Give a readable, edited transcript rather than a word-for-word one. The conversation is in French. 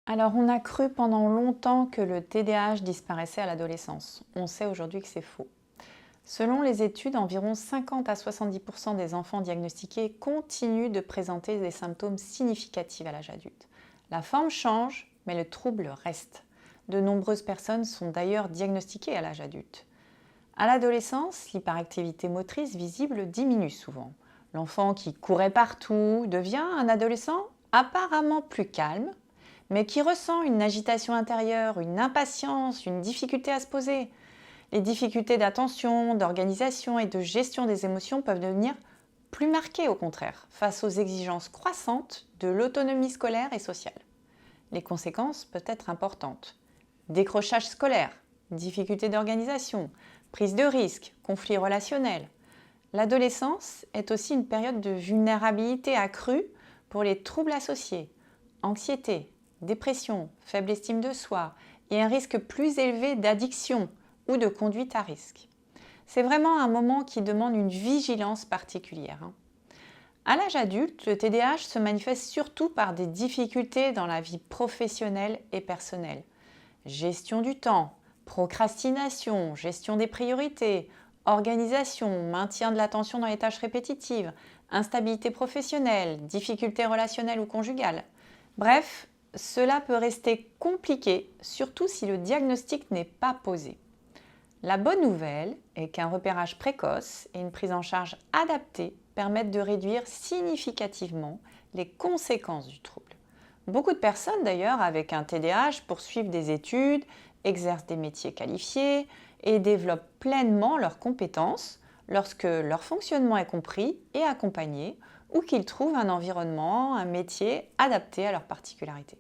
Alors, on a cru pendant longtemps que le TDAH disparaissait à l'adolescence. On sait aujourd'hui que c'est faux. Selon les études, environ 50 à 70% des enfants diagnostiqués continuent de présenter des symptômes significatifs à l'âge adulte. La forme change, mais le trouble reste. De nombreuses personnes sont d'ailleurs diagnostiquées à l'âge adulte. À l'adolescence, l'hyperactivité motrice visible diminue souvent. L'enfant qui courait partout devient un adolescent apparemment plus calme, mais qui ressent une agitation intérieure, une impatience, une difficulté à se poser. Les difficultés d'attention, d'organisation et de gestion des émotions peuvent devenir plus marquées au contraire, face aux exigences croissantes de l'autonomie scolaire et sociale. Les conséquences peuvent être importantes. Décrochage scolaire, difficultés d'organisation, prise de risque, conflits relationnels. L'adolescence est aussi une période de vulnérabilité accrue pour les troubles associés, anxiété, dépression, faible estime de soi et un risque plus élevé d'addiction ou de conduite à risque. C'est vraiment un moment qui demande une vigilance particulière. À l'âge adulte, le TDAH se manifeste surtout par des difficultés dans la vie professionnelle et personnelle. Gestion du temps, procrastination, gestion des priorités, organisation, maintien de l'attention dans les tâches répétitives, instabilité professionnelle, difficultés relationnelles ou conjugales. Bref, cela peut rester compliqué, surtout si le diagnostic n'est pas posé. La bonne nouvelle est qu'un repérage précoce et une prise en charge adaptée permettent de réduire significativement les conséquences du trouble. Beaucoup de personnes d'ailleurs avec un TDAH poursuivent des études, exercent des métiers qualifiés et développent pleinement leurs compétences lorsque leur fonctionnement est compris et accompagné ou qu'ils trouvent un environnement, un métier adapté à leurs particularités.